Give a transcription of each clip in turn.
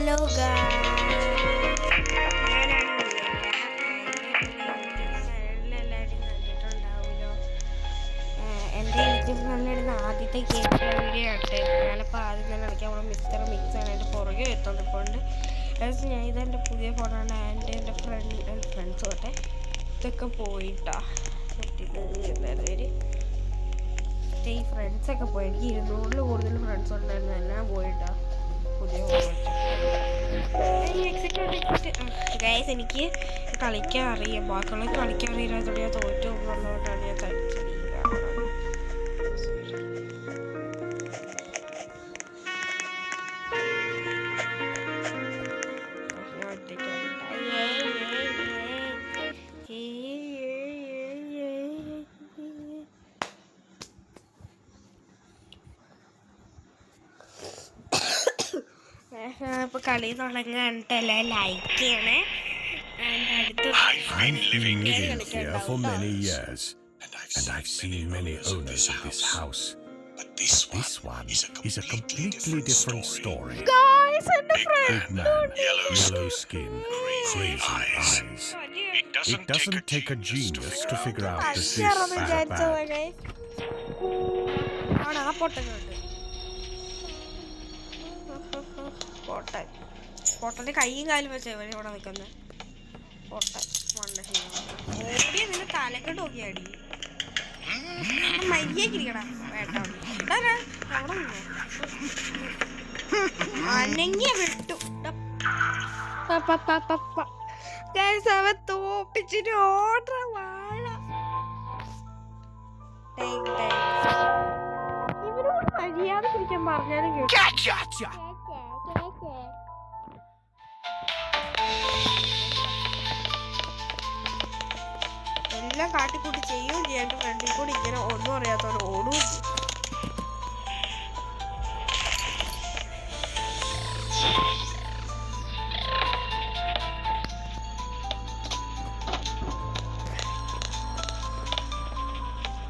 Hello എല്ലാവരും കണ്ടിട്ടുണ്ടാവുമല്ലോ. എൻ്റെ YouTube ചാനലിടുന്ന ആദ്യത്തെ ഗെയിം വീഡിയോ ആട്ടെ. ഞാനിപ്പോൾ ആദ്യം തന്നെ കളിക്കാൻ നമ്മൾ മിസ്റ്റർ മിക്സ് ആണ് എൻ്റെ പുറകെ എത്തുന്നിപ്പോണ്ട്. ഞാൻ ഇതെൻ്റെ പുതിയ ഫോണാണ്. എൻ്റെ ഫ്രണ്ട്സ് തൊട്ടെ ഇതൊക്കെ പോയിട്ടാ എല്ലാവരും ഈ ഫ്രണ്ട്സൊക്കെ പോയി. എനിക്ക് 200 കൂടുതൽ ഫ്രണ്ട്സ് ഉണ്ടായിരുന്നു. എല്ലാം പോയിട്ടാ പുതിയ ഗൈസ്. എനിക്ക് കളിക്കാൻ അറിയാം, ബാക്കിയുള്ള കളിക്കാൻ അറിയാത്തതുകൊണ്ട് ഞാൻ തോറ്റു പോകുന്നുള്ളതുകൊണ്ടാണ് ഞാൻ തനിച്ച് ഇപ്പോൾ കളി തുടങ്ങാനിട്ടല്ലേ ലൈക്ക് ചെയ്യണേ. I've been living here for many years, and I've seen many owners of this house. But this one is a completely different story. Guys, big man, yellow skin, crazy eyes. It doesn't take a genius to figure out that this is bad. പൊട്ടൻ്റെ കൈയും കാലും വെച്ചാൽ ഇവിടെ നിൽക്കുന്നത്. പൊട്ടൻ മണ്ട ഓടിയ നിന്നെ തലക്കെട്ട് നോക്കിയാടി മര്യാദക്കിരിക്കടാ വേട്ടാ. അവിടെ അനങ്ങിയ വിട്ടു. അവൻ തോപ്പിച്ചിട്ട് ഓർഡർ വാഴ. ഇവരോട് മര്യാദ പിടിക്കാൻ പറഞ്ഞാലും കേട്ടോ. എല്ലാം കാട്ടിക്കൂട്ടി ചെയ്യുകയും ചെയ്യാണ്ട് ഫ്രണ്ടിൽ കൂടി ഇങ്ങനെ ഒന്നും അറിയാത്തവർ ഓടുകയും ചെയ്യും.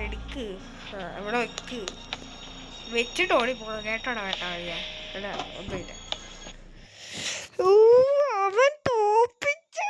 എടുക്ക് ഇവിടെ വെക്ക് വെച്ചിട്ട് ഓടിപ്പോണം കേട്ടോടാ വേട്ടാ വഴിയാ. എടാ ഒന്നുമില്ല. അവൻ തോപ്പിച്ചു.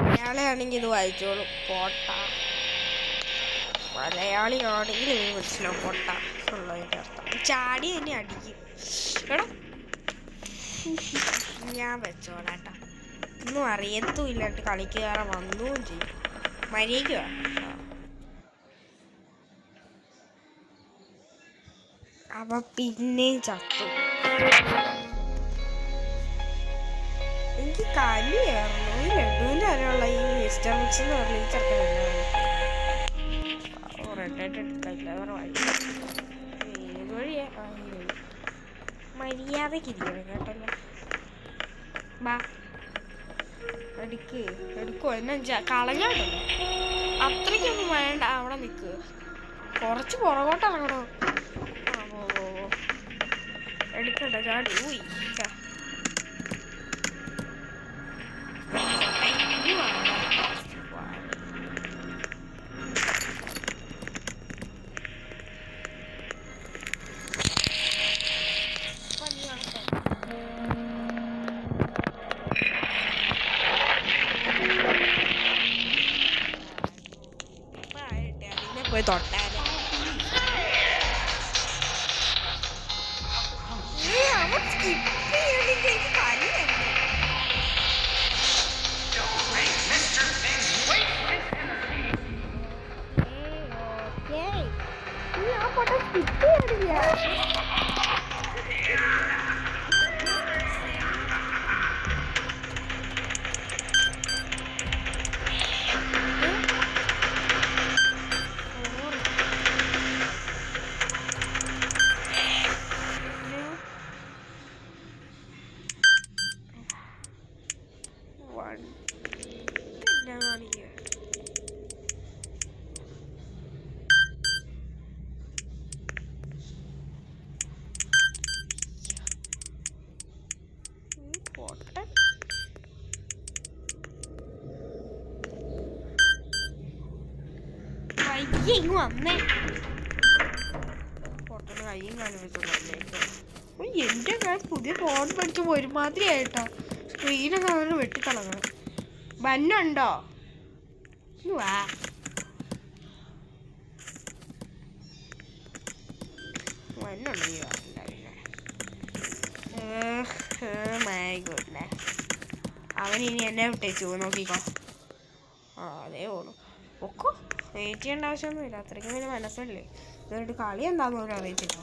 മലയാളിയാണെങ്കിൽ ഇത് വായിച്ചോളൂ. പോട്ട മലയാളിയാണെങ്കിൽ ഇത് മനസ്സിലാവും. പൊട്ട ഉള്ളതിൻ്റെ അർത്ഥം. ചാടി തന്നെ അടിക്കും. എടാ ഞാൻ വെച്ചോളാട്ടാ. ഒന്നും അറിയത്തും ഇല്ലാണ്ട് കളിക്കാറ് വന്നുകയും ചെയ്യും. മര്യാദയ്ക്ക് അവ പിന്നെയും ചത്തു. എനിക്ക് കലിയായിരുന്നു. ഈ ലഡുവിൻ്റെ അറിയുള്ള ഈ മിസ്റ്റർ മിക്സ് എന്ന് പറഞ്ഞ ഈ ചെറുക്കനല്ല റെഡായിട്ട് എടുക്കില്ല. വേറെ വഴി ഏത് വഴിയാ മര്യാദയ്ക്ക് ഇരിക്കണം കേട്ടല്ലോ. ബാ എടുക്കുമോ എന്നാ കളഞ്ഞാണ്ടല്ലോ. അത്രയ്ക്കൊന്നും വേണ്ട. അവിടെ നിൽക്കുക. കുറച്ച് പുറകോട്ട് ഇറങ്ങണോ. എടുക്കണ്ട ചാടി ഊയി. പോയി തൊട്ടാല് പയ്യെ ഇങ്ങ് വന്നേ. പുറത്തുനിന്ന് കയ്യും കാലം വെച്ചോണ്ട് വന്നേട്ടോ. എൻ്റെ കാര്യം പുതിയ ഫോൺ പഠിക്കുമ്പോൾ ഒരുമാതിരി ആയിട്ടോ. സ്ക്രീനൊക്കെ അങ്ങനെ വെട്ടിത്തിളങ്ങണം. ബന്നുണ്ടോ? വാ. ബന്നുണ്ടെങ്കിൽ മൈ ഗുഡ്നെസ്. അവൻ ഇനി എന്നെ വിട്ടേച്ചു നോക്കിക്കോ. ആ അതേ പോണു. ഒക്കെ വെയിറ്റ് ചെയ്യേണ്ട ആവശ്യമൊന്നുമില്ല. അത്രയ്ക്കും വലിയ മനസ്സല്ലേ. ഇതൊരു കളി എന്താന്ന് പോലും അറിയത്തില്ല.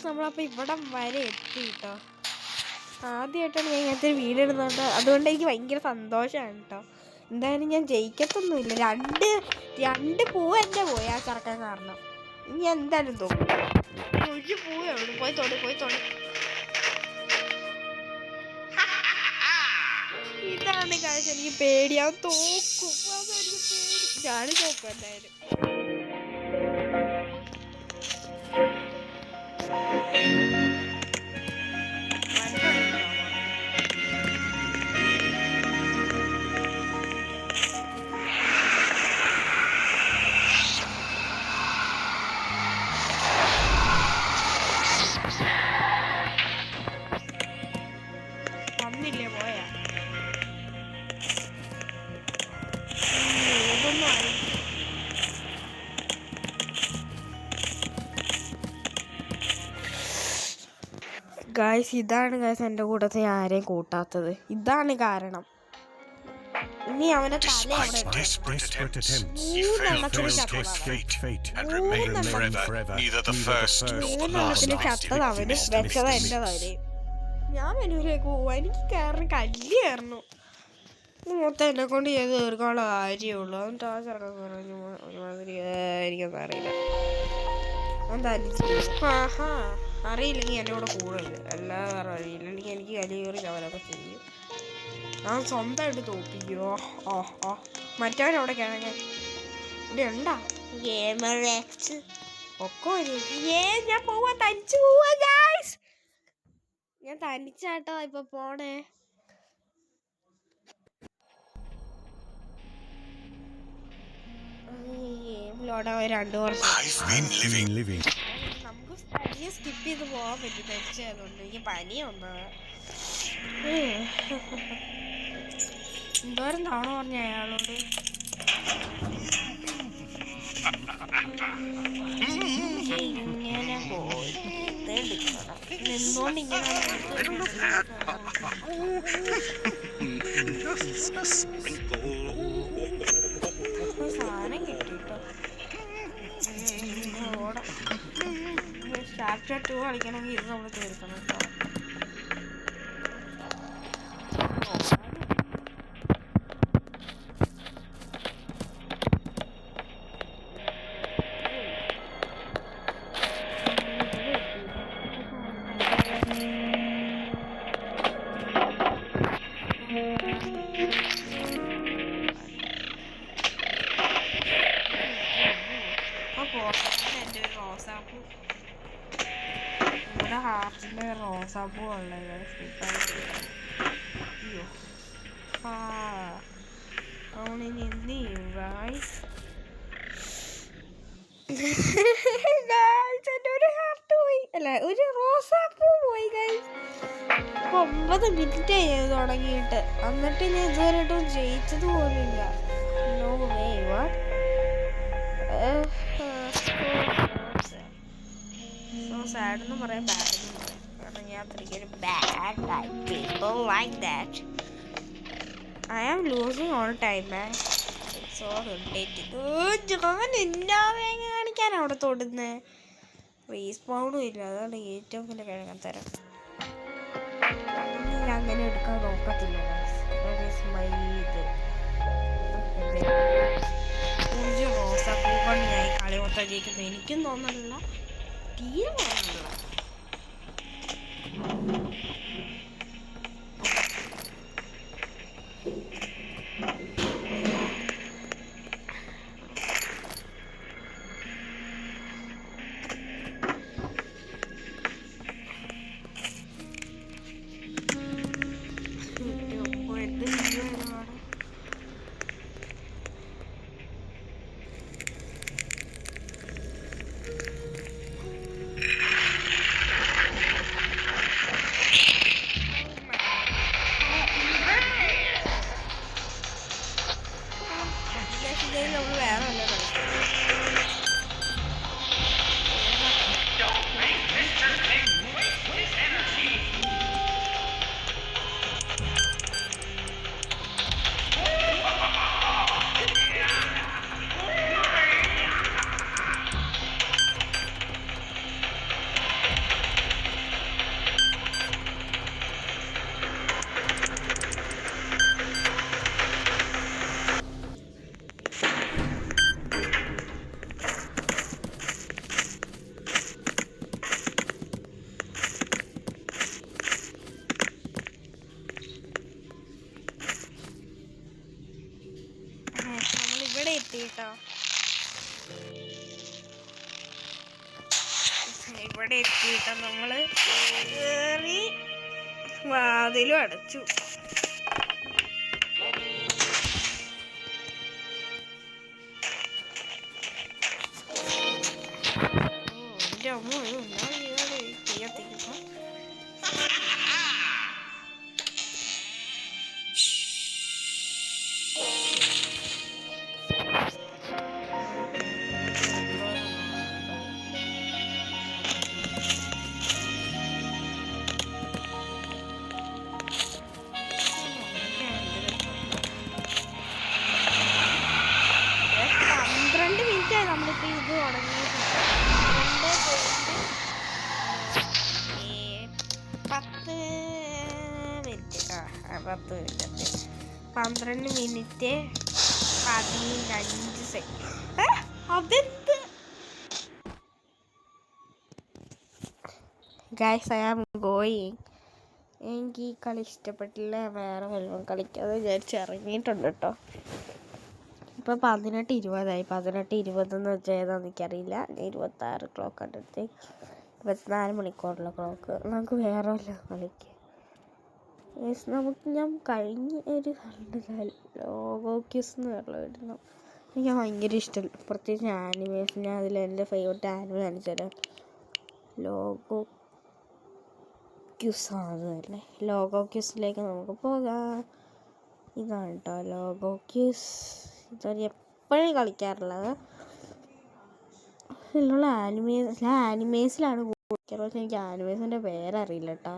നമ്മളപ്പോൾ ഇവിടം വരെ എത്തി കേട്ടോ. ആദ്യമായിട്ടാണ് ഞാൻ ഇങ്ങനത്തെ ഒരു വീഡിയോ ഇടുന്നുണ്ട്. അതുകൊണ്ട് എനിക്ക് ഭയങ്കര സന്തോഷമാണ് കേട്ടോ. എന്തായാലും ഞാൻ ജയിക്കത്തൊന്നുമില്ല. രണ്ട് പൂവ് എൻ്റെ പോയി ആ കറക്കാൻ കാരണം. ഇനി എന്തായാലും തോന്നും. ഒരു പൂവേ ഉള്ളൂ. പോയി തൊടി. ഇതാണ് കാര്യം. എനിക്ക് പേടിയാവും. തോക്കും. അതെനിക്ക് പേടി. ഞാൻ തോക്കും എന്തായാലും. വന്നില്ലേ പോയാ ഗായ്സ്, ഇതാണ് ഗായ്സ് എൻ്റെ കൂട്ടത്തിൽ ആരെയും കൂട്ടാത്തത്. ഇതാണ് കാരണം. ഇനി അവനെ തല അവിടെ ചത്തത് അവന് വെച്ചത് എൻ്റെ തലയും. ഞാൻ മെനുവിലേക്ക് പോവാ. എനിക്ക് കയറി കല്ല് കയറണു. മൊത്തം എന്നെ കൊണ്ട് ചെയ്ത് തീർക്കാനുള്ള കാര്യമുള്ളൂ. എന്നിട്ട് ആ ചെറുക്കം പറഞ്ഞു ഒരുമാതിരി എനിക്കൊന്നും അറിയില്ല. ഞാൻ തനിച്ച് അറിയില്ലെങ്കിൽ എൻ്റെ കൂടെ കൂടുതൽ അല്ലാതെ അറിയില്ലെങ്കിൽ എനിക്ക് കല്ല് കയറി അവരൊക്കെ ചെയ്യും. ഞാൻ സ്വന്തമായിട്ട് തോപ്പിക്കുമോ? മറ്റവനവിടെ കിഴങ്ങൻ ഇവിടെ ഉണ്ടാ ഗെയിമർ ഒക്കെ ഞാൻ പോവാ. തനിച്ച് പോവാ ഗായ്സ്. ഞാൻ തനിച്ചാട്ടോ ഇപ്പൊ പോണേ. ഗെയിമിലോടെ 2 വർഷം നമുക്ക് പനിയെ സ്കിപ്പ് ചെയ്ത് പോകാൻ പറ്റും. തനിച്ചായതുകൊണ്ട് എനിക്ക് പനിയൊന്ന് എന്തോരം തവണ പറഞ്ഞ അയാളോട്. ഇങ്ങനെ പോയി നിന്നോണ്ട് ഇങ്ങനെ സാധനം കിട്ടിട്ടോ. സ്റ്റാർട്ടർ 2 കളിക്കണമെങ്കിൽ ഇത് നമ്മൾ തീർക്കണം കേട്ടോ. എൻ്റെ ഒരു റോസാപ്പൂ ഇവിടെ ഹാർട്ടിൻ്റെ റോസാപ്പൂ ഉള്ളത് അയ്യോ അവനിനി എന്ത് ചെയ്യും ഗായ്സ്? എൻ്റെ ഒരു ഹാർട്ട് പോയി. അല്ല, ഒരു റോസാപ്പൂ പോയി ഗായ്സ്. 9 മിനിറ്റ് ചെയ്ത് തുടങ്ങിയിട്ട്. എന്നിട്ട് ഞാൻ ഇതുവരെയായിട്ടും ജയിച്ചത് പോലില്ല. No way. വാട്ട്? സാഡ് എന്ന് പറയാൻ ബാഡ് എന്ന് പറയാം. കാരണം ഞാൻ അത്രയ്ക്കൊരു bad people like that. I am losing all time man. So irritating. ഞാൻ എല്ലാവരെയും കാണിക്കാൻ അവിടെ തൊടുന്നത്. റീസ്പൗണ്ടും ഇല്ല. അതാണ് ഏറ്റവും വലിയ കിഴങ്ങത്തരം. അങ്ങനെ എടുക്കാൻ നോക്കത്തില്ല. റോസാപ്പൂ കൊണ്ട് ഞാൻ ഈ കളി മൊത്തം ജയിക്കുന്നത് എനിക്കും തോന്നുന്നില്ല. തീരെ തോന്നുന്നില്ല. ഇതേ നമ്മൾ വേറെ വല്ല ഇവിടെ എത്തിട്ടോ. ഇവിടെ എത്തിയിട്ടോ നമ്മള് കയറി വാതിലും അടച്ചു. എൻ്റെ അമ്മ തീയത്തിക്കുമ്പോ നമ്മളിപ്പോൾ ഇത് തുടങ്ങിയിട്ടുണ്ട്. 12 മിനിറ്റ് 15 സെക്കൻഡ്. അതെന്ത് ഗൈസ്, ഐ ആം ഗോയിങ്. എനിക്ക് ഈ കളി ഇഷ്ടപ്പെട്ടില്ല, വേറെ വല്ലതും കളിക്കാതെ വിചാരിച്ച് ഇറങ്ങിയിട്ടുണ്ട് കേട്ടോ. ഇപ്പോൾ 18:20 18:20 എന്ന് വെച്ചാൽ ഏതാണെന്ന് എനിക്കറിയില്ല. 26 ക്ലോക്ക് അടുത്ത് 24 മണിക്കൂറുള്ള ക്ലോക്ക്. നമുക്ക് വേറെ വല്ലതും കളിക്കാം. ഞാൻ കഴിഞ്ഞ ഒരു ലോഗോ ക്യൂസ് എന്ന് പറഞ്ഞിരുന്നു. എനിക്ക് ഭയങ്കര ഇഷ്ടം, പ്രത്യേകിച്ച് ആനിമേഷൻ. ഞാൻ അതിൽ എൻ്റെ ഫേവറേറ്റ് ആനിമേ കാണിച്ചു തരാം. ലോഗോ ക്യൂസാണ് അല്ലേ. ലോഗോ ക്യൂസിലേക്ക് നമുക്ക് പോകാം. ഇതാണ് കേട്ടോ ലോഗോ ക്യൂസ്. ഇതൊരു എപ്പോഴും കളിക്കാറുള്ളത്. ഇതിലുള്ള ആനിമേസിലാണ് കളിക്കാറ്. പക്ഷെ എനിക്ക് ആനിമേസിൻ്റെ പേരറിയില്ല കേട്ടോ.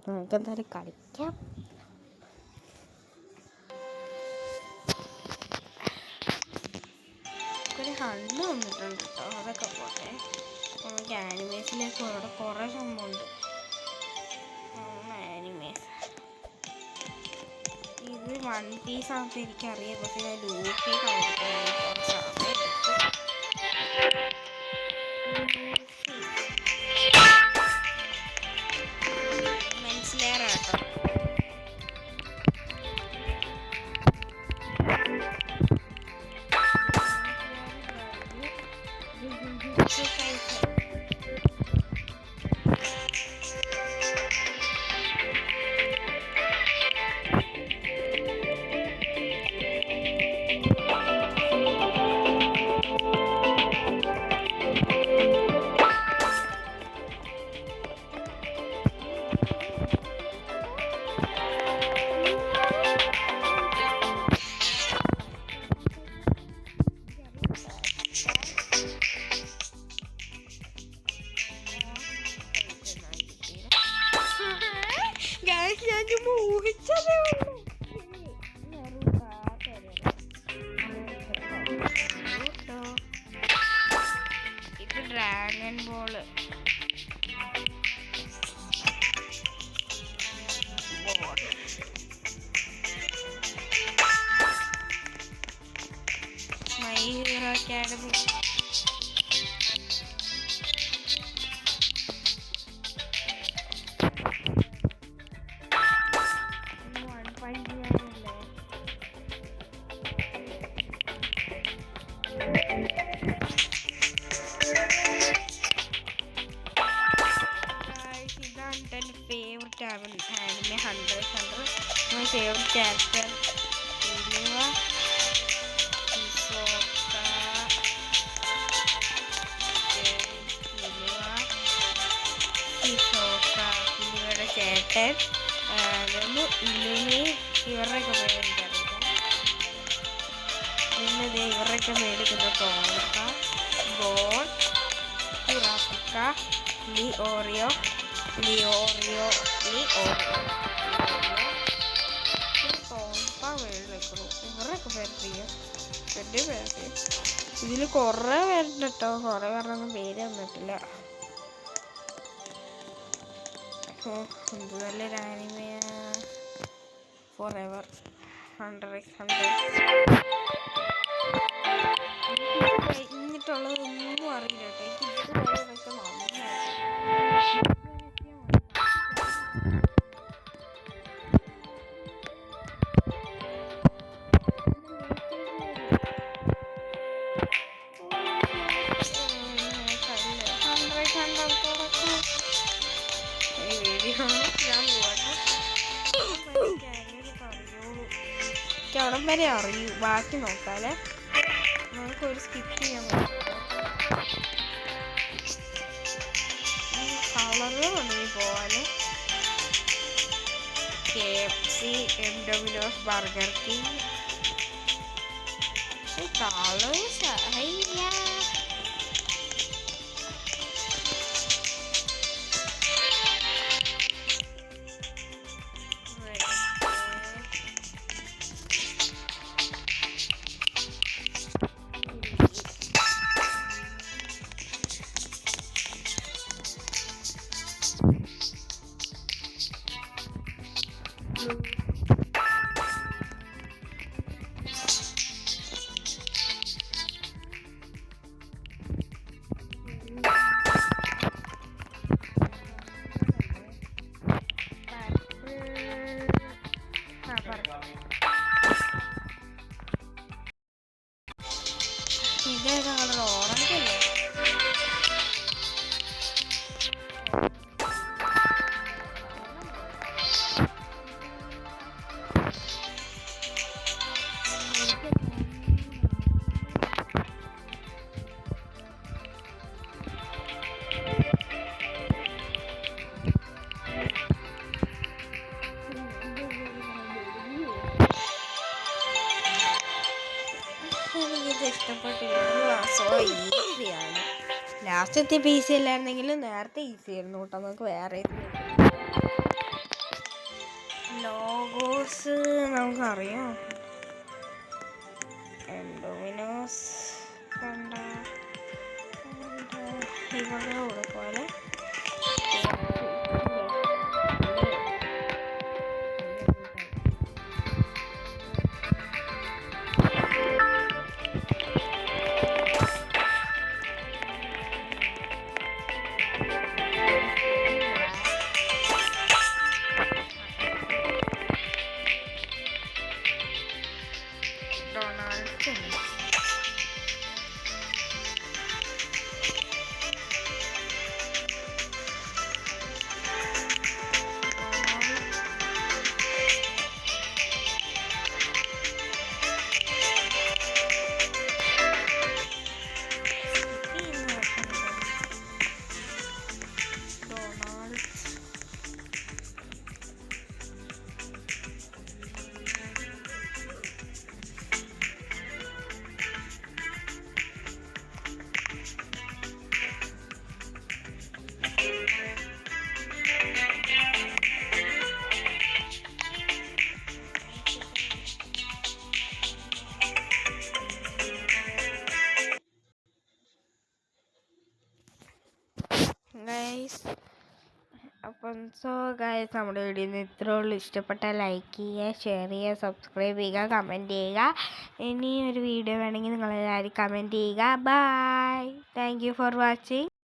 നമുക്ക് എന്തായാലും കളിക്കാം. ഒരു ഹണ്ണ് വന്നിട്ടുണ്ട് കേട്ടോ. അതൊക്കെ പോട്ടെ, നമുക്ക് ആനിമേസിലേക്ക് അവിടെ കുറേ സംഭവമുണ്ട്. ആനിമേസ് ഇത് വൺ പീസ് ആണെന്ന് എനിക്കറിയാം. പക്ഷേ ഞാൻ ലൂഫി മനസ്സിലേറാട്ടോ. ഞാൻ ഊഹിച്ചതേ ഉള്ളൂ. ഇത് dragon ball. My hero academy. Anime 100 my favorite character Inuwa Hisoka ഇവരുടെ ചേട്ടൻ ഇവരുടെയൊക്കെ പേരെനിക്കറിയില്ല. ഇവരുടെയൊക്കെ മേടിക്കുന്ന തോക്ക, ബോൺ, കുറാപ്പിക്ക, ലിയോറിയോ, തോപ്പ മേടിക്കുന്നു. ഇവരുടെയൊക്കെ പേര് ചെയ്യും. എൻ്റെ പേര് ഇതിൽ കുറേ പേരുണ്ട് കേട്ടോ. കുറേ പേരുടെയൊന്നും പേര് തന്നിട്ടില്ല. എന്ത് നല്ലൊരു ആനിമയ. ഫോർ എവർ 100x100 കഴിഞ്ഞിട്ടുള്ളതൊന്നും അറിയില്ല കേട്ടോ. എനിക്ക് ഇതൊക്കെ നന്നായിട്ട് അവിടം വരെ അറിയൂ. ബാക്കി നോക്കാല്ലേ. നമുക്കൊരു സ്കിപ്പ് ചെയ്യാൻ പറ്റും. കളറുകളുണ്ട് ഈ പോവാന്. KFC, dominoes, burger king. Colours അയ്യ. ഇതേതാ കളർ? ഓറഞ്ച് അല്ലേ? എനിക്കിത് ഇഷ്ടപ്പെട്ടില്ല. സോ ഈസിയാണ്. ലാസ്റ്റത്തെ ഈസി അല്ലായിരുന്നെങ്കിലും നേരത്തെ ഈസി ആയിരുന്നു കേട്ടോ. നമുക്ക് വേറെ ലോഗോസ് നമുക്കറിയാം. ഡൊമിനോസ് കണ്ട ഇവരുടെ കൂടെ പോലെ ഡൊണാൾഡ്. ഗൈസ് അപ്പം ഗൈസ് നമ്മുടെ വീഡിയോ ഇത്രേ ഉള്ളൂ. ഇഷ്ടപ്പെട്ടാൽ ലൈക്ക് ചെയ്യുക, ഷെയർ ചെയ്യുക, സബ്സ്ക്രൈബ് ചെയ്യുക, കമൻറ്റ് ചെയ്യുക. ഇനിയും ഒരു വീഡിയോ വേണമെങ്കിൽ നിങ്ങളെല്ലാവരും കമൻറ്റ് ചെയ്യുക. Bye. Thank you for watching.